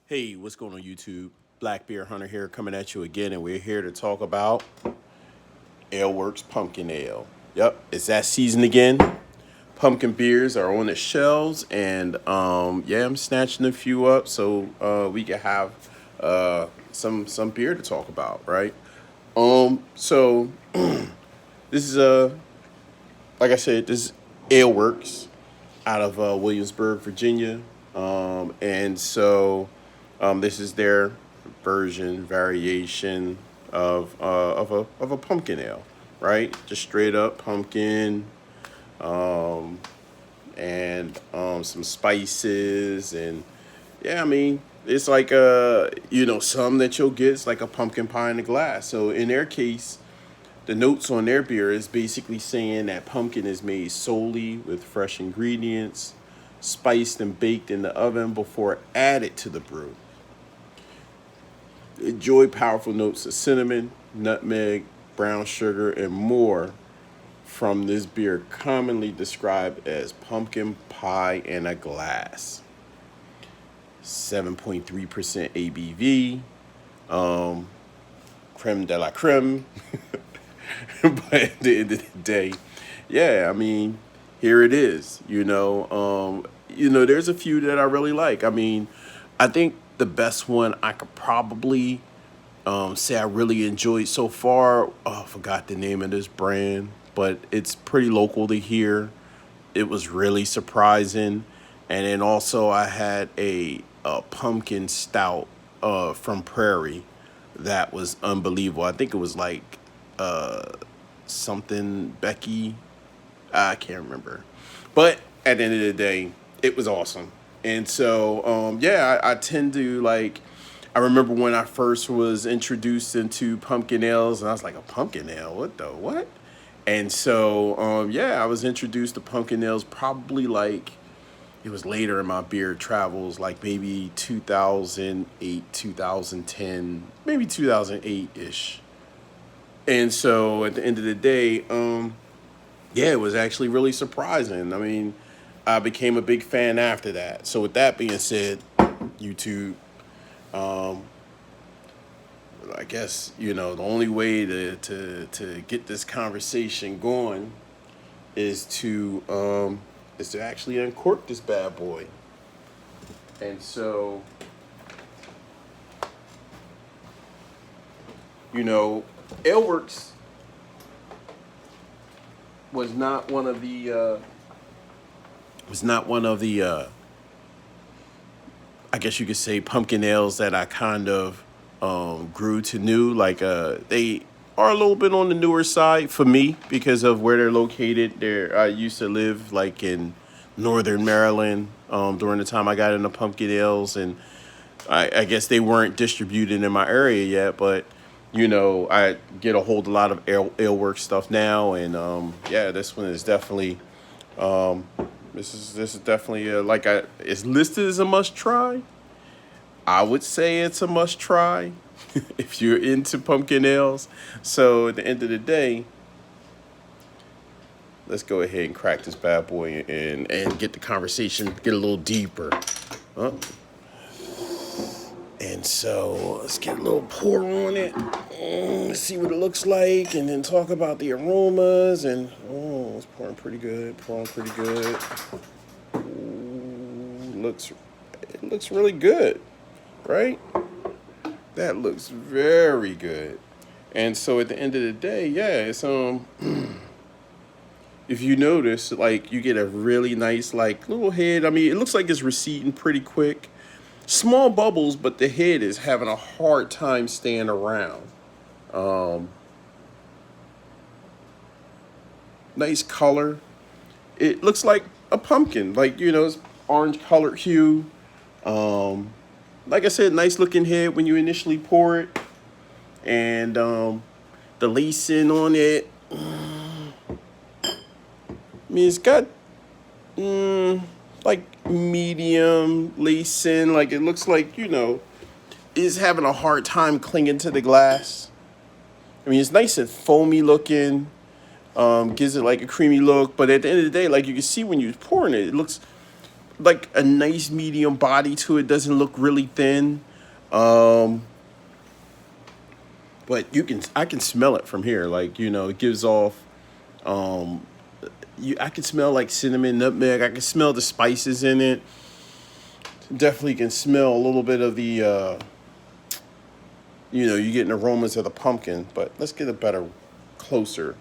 Hey, what's going on YouTube? Black Beer Hunter here coming at you again, and we're here to talk about Alewerks Pumpkin Ale. Yep, it's that season again. Pumpkin beers are on the shelves, and yeah, I'm snatching a few up so we can have some beer to talk about, right? So this is like I said, this is Alewerks out of Williamsburg, Virginia. And so this is their variation of a pumpkin ale, right? Just straight up pumpkin, um, and some spices, and yeah, I mean it's like some that you'll get. It's like a pumpkin pie in a glass. So in their case, the notes on their beer is basically saying that pumpkin is made solely with fresh ingredients, spiced and baked in the oven before added to the brew. Enjoy powerful notes of cinnamon, nutmeg, brown sugar, and more from this beer, commonly described as pumpkin pie in a glass. 7.3% ABV, creme de la creme. But at the end of the day, yeah, I mean, here it is. There's a few that I really like. I mean, I think the best one I could probably say I really enjoyed so far. Oh, I forgot the name of this brand, but it's pretty local to here. It was really surprising, and then also I had a pumpkin stout from Prairie that was unbelievable. I think it was like uh, something Becky. I can't remember, but at the end of the day, it was awesome. And so, yeah, I tend to like. I remember when I first was introduced into pumpkin ales, and I was like, a pumpkin ale? What the what? And so, yeah, I was introduced to pumpkin ales probably like it was later in my beer travels, like maybe 2008, 2010, maybe 2008 ish. And so, at the end of the day, yeah, it was actually really surprising. I mean, I became a big fan after that. So with that being said, YouTube, um, I guess the only way to get this conversation going is to actually uncork this bad boy. And so, you know, Aleworks was not one of the I guess you could say pumpkin ales that I kind of grew to new. Like they are a little bit on the newer side for me because of where they're located. I used to live like in northern Maryland during the time I got into pumpkin ales, and I guess they weren't distributed in my area yet. But I get a hold of a lot of ale work stuff now, and yeah, this one is definitely um, this is definitely it's listed as a must try. I would say it's a must try if you're into pumpkin ales. So at the end of the day, let's go ahead and crack this bad boy and get the conversation get a little deeper. Uh, and so let's get a little pour on it. See what it looks like, and then talk about the aromas. And it's pouring pretty good. Pouring pretty good. Looks it looks really good, right? That looks very good. And so at the end of the day, yeah, it's if you notice, like you get a really nice like little head. I mean, it looks like it's receding pretty quick. Small bubbles, but the head is having a hard time staying around. Um, Nice color. It looks like a pumpkin, like it's orange colored hue. Um, like I said, nice looking head when you initially pour it, and the lacing on it. I mean, it's got like medium lacing. Like it looks like is having a hard time clinging to the glass. I mean, it's nice and foamy looking. Gives it like a creamy look, but at the end of the day, like you can see when you're pouring it, it looks like a nice medium body to it. Doesn't look really thin. Um, but I can smell it from here. Like, it gives off I can smell like cinnamon, nutmeg. I can smell the spices in it. Definitely can smell a little bit of the you getting aromas of the pumpkin, but let's get a better, closer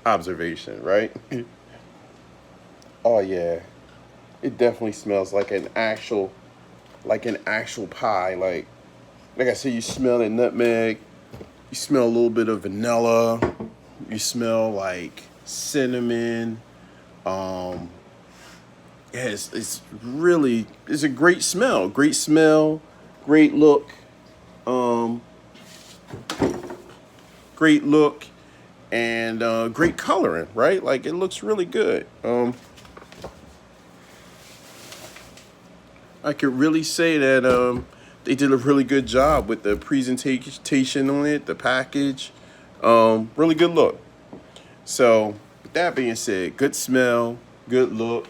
observation, right? Oh yeah. It definitely smells like an actual pie. Like I said, you smell the nutmeg, you smell a little bit of vanilla, you smell like cinnamon. Um, yeah, it's a great smell. Great smell, great look, um, great look, and great coloring, right? Like it looks really good. I could really say that they did a really good job with the presentation on it, the package. Really good look. So, with that being said, good smell, good look.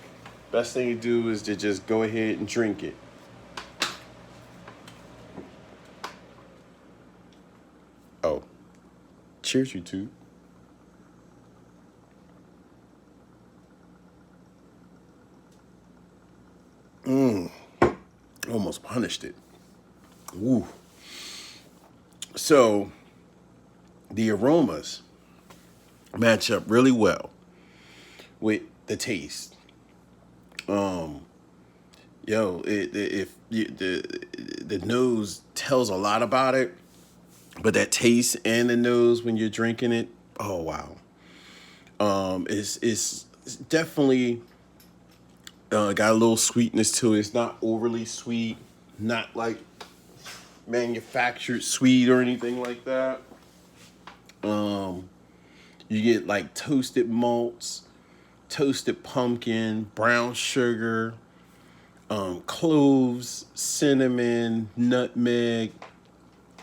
Best thing to do is to just go ahead and drink it. Oh, cheers, YouTube. Almost punished it. Ooh. So, the aromas match up really well with the taste. Um, if you, the nose tells a lot about it, but that taste and the nose when you're drinking it, oh wow, it's definitely got a little sweetness to it. It's not overly sweet, not like manufactured sweet or anything like that. Um, you get like toasted malts, toasted pumpkin, brown sugar, cloves, cinnamon, nutmeg.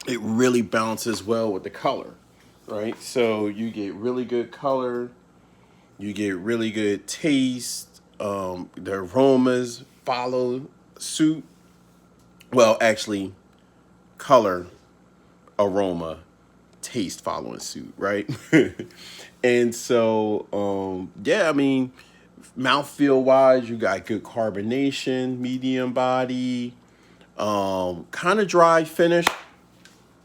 It really balances well with the color, right? So you get really good color, you get really good taste. The aromas follow suit. Well, actually, color, aroma, taste following suit, right? And so, yeah, I mean, mouthfeel wise, you got good carbonation, medium body, kind of dry finish.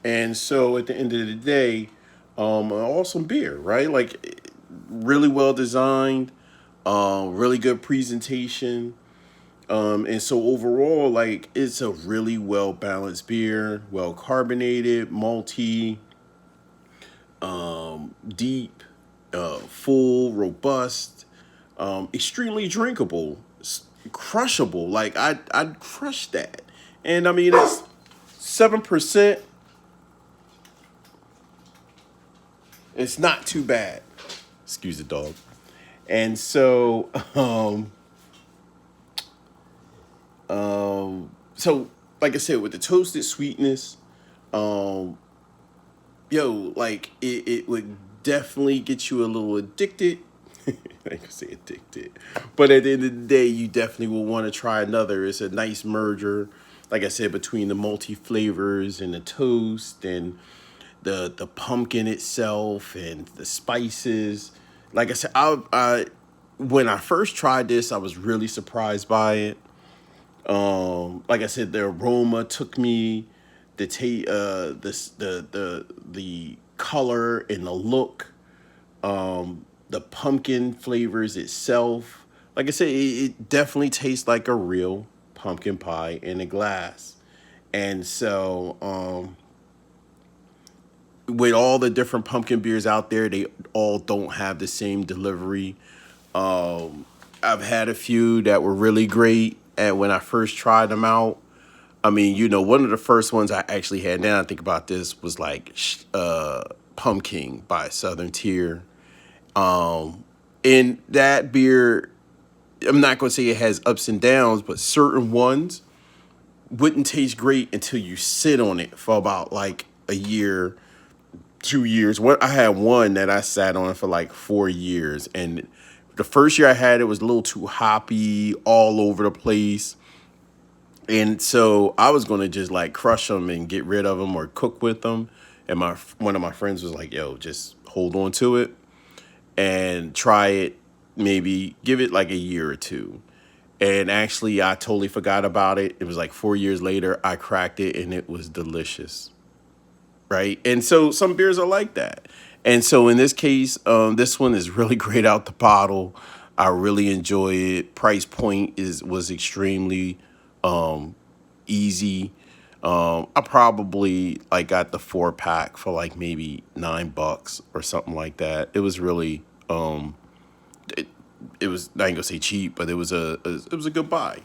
And so at the end of the day, an awesome beer, right? Like really well designed, really good presentation. And so overall, like it's a really well balanced beer, well carbonated, malty, deep, full, robust, extremely drinkable, crushable. Like I'd crush that. And I mean it's 7%. It's not too bad. Excuse the dog. And so, so like I said, with the toasted sweetness, um, like it would definitely get you a little addicted. I can say addicted, but at the end of the day, you definitely will want to try another. It's a nice merger, like I said, between the multi flavors and the toast and the pumpkin itself and the spices. Like I said, I when I first tried this, I was really surprised by it. Like I said, the aroma took me, the color and the look, the pumpkin flavors itself. Like I said, it definitely tastes like a real pumpkin pie in a glass. And so, with all the different pumpkin beers out there, they all don't have the same delivery. I've had a few that were really great, and when I first tried them out, I mean, one of the first ones I actually had. Now I think about this was like Pumpkin by Southern Tier. And that beer, I'm not going to say it has ups and downs, but certain ones wouldn't taste great until you sit on it for about like a year, 2 years. What I had one that I sat on for like 4 years, and the first year I had it was a little too hoppy, all over the place. And so I was going to just like crush them and get rid of them or cook with them. And one of my friends was like, yo, just hold on to it and try it, maybe give it like a year or two. And actually, I totally forgot about it. It was like 4 years later, I cracked it and it was delicious. Right. And so some beers are like that. And so in this case, this one is really great out the bottle. I really enjoy it. Price point was extremely easy. I probably like got the 4 pack for like maybe $9 or something like that. It was really it, it was, I ain't gonna say cheap, but it was a good buy.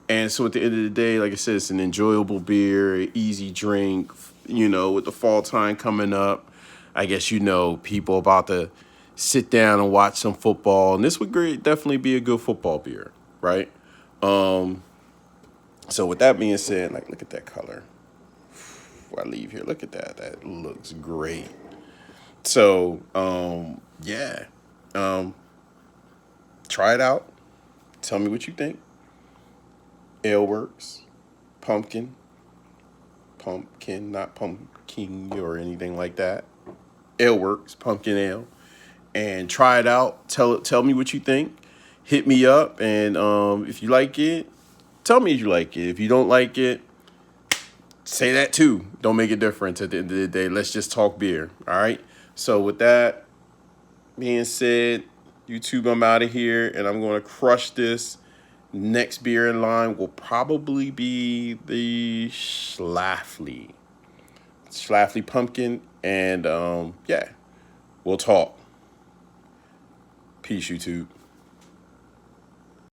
And so at the end of the day, like I said, it's an enjoyable beer, easy drink. With the fall time coming up, I guess people about to sit down and watch some football, and this would definitely be a good football beer, right? So with that being said, like look at that color. Before I leave here, look at that. That looks great. So yeah, try it out. Tell me what you think. Alewerks Pumpkin, not pumpkin or anything like that. Alewerks Pumpkin Ale, and try it out. Tell me what you think. Hit me up, and if you like it, tell me if you like it. If you don't like it, say that too. Don't make a difference at the end of the day. Let's just talk beer. All right. So with that being said, YouTube, I'm out of here, and I'm going to crush this. Next beer in line will probably be the Schlafly Pumpkin, and yeah, we'll talk. Peace, YouTube.